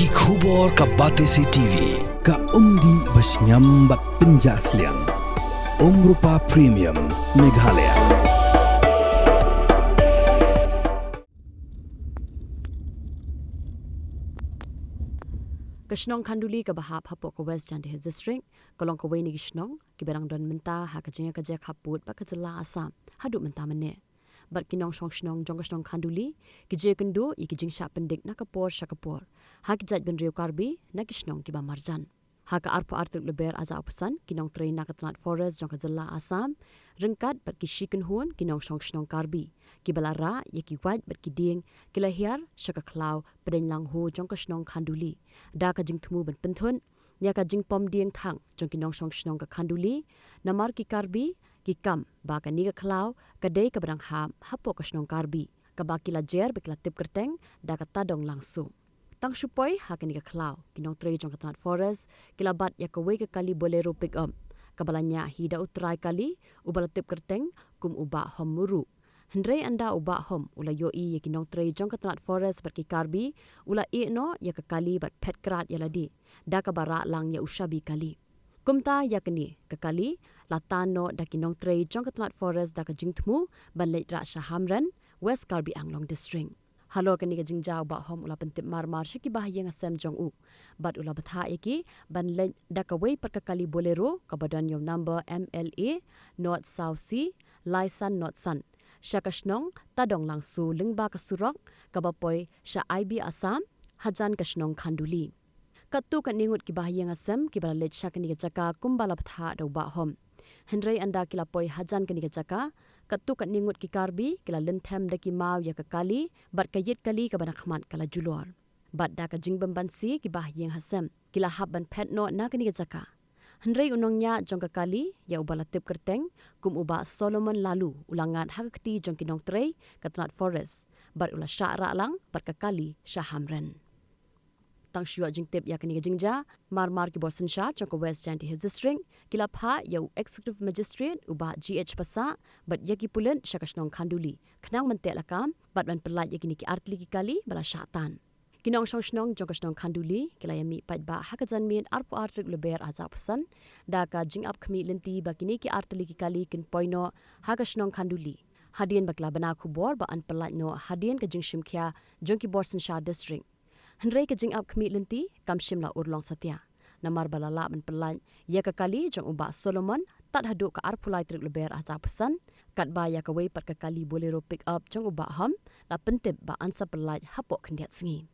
Ki khubor ka Batesi TV. Ka umdi basnyam bat penjaslian. Rupa Premium Meghalaya. Kashnong Khanduli ka bahap hapok ka West Jandi District, kolong ka ni Kashnong, kiberang don menta ha ka jinga ka jek haput ba ka jela Assam, haduk menta mene. Bat kinong shnong jong Kashnong Khanduli, ki je kendo i ki jing sha pendik na kapor sha kapor. Ha ki jat ben riu karbi na Kashnong ki ba marjan. Ha ka arpo artuk leber aza upasan kinong Trai na ka Tnat forest jong ka jela Assam, rengkat bat ki shiken huon kinong shnong karbi. Ki balara ye ki wait bat ki Dieng, ki lahiar sha ka Khlaw Pdienlangho jong Kashnong Khanduli. Da ka jing temu ben penthun, ya ka jing pom Dieng Khang jong kinong shnong ka Khanduli, namar ki karbi ki kam ba ka ni ka Khlaw ka dei ka berang ham hapo ka shnong karbi. Ka ba ki la jer ba ki la tip kerteng da ka tadong langsung. Tang supoi ha ka ni ka Khlaw kinong Trai jong ka Tnat forest kila bat ya ka wei ka kali bolero pick up. Kabalanya hida utrai kali ubala tip kerteng kum uba hom muru. Hendrei anda uba hom ula yoi ya kinong Trai jong ka Tnat forest bar ki karbi ula i no ya ka kali bat pet krat ya ladi. Da ka bara lang ya ushabi kali. Kumta ya kini ka kali latano da kinong Trai jong ka Tnat forest da ka jingtmu ban leit ra shahamran West Karbi Anglong district. Halor kani ka jingjau ba hom ula pentip mar syaki bahaya Assam jong u. Bat ula batha iki ban leit da ka wei per ka kali bolero ka badan yom number MLA North South C Laisan North Sun. Syakashnong tadong langsu lingba ka surok kabapoi sya IB Assam hajan kashnong Khanduli. Katu kan ningut ki bahaya Assam ki bala lech syakani ka jaka kumbala batha do ba hom. Hendrei anda kila poi hajan kani ka jaka katu kan ningut ki karbi kila lenthem da ki mau ya ka kali bat kayit kali ka banak khmat kala julor. Bat da ka jingbam bansi ki bahaya Assam kila hab ban pet no na kani ka jaka. Hendrei unongnya jong ka kali ya ubala tip kerteng kum uba Solomon lalu ulangan hakti jong kinong Trai ka Tnat forest bat ula sya ra lang bat ka kali syahamran. Tang syua jing tip ya kani ka jingja mar ki bosen sya jong ka West Jandi district kila pha ya executive magistrate uba GH pasa bat ya ki pulen syakashnong Khanduli khnang mentek lakam bat ban pelat ya kini ki artli ki kali bala syatan. Kinong shnong jong kashnong Khanduli kila yami pat ba hakajan min arpo artrik leber aza pesan da ka jing up khmi lenti ba kini ki artli ki kali kin poino hakashnong Khanduli hadien bakla bana khubor ba an pelat no hadien ka jing shimkhya jong ki borsen sha district. Hendrei ka jing up khmi lenti kam shimla urlong satya namar balala ban pelat ya ka kali jong uba Solomon tat haduk ka arpulai trik leber aza pesan kat ba ya ka wei pat ka kali bolero pick up jong uba ham la pentip ba ansa pelat hapok kendiat sengi.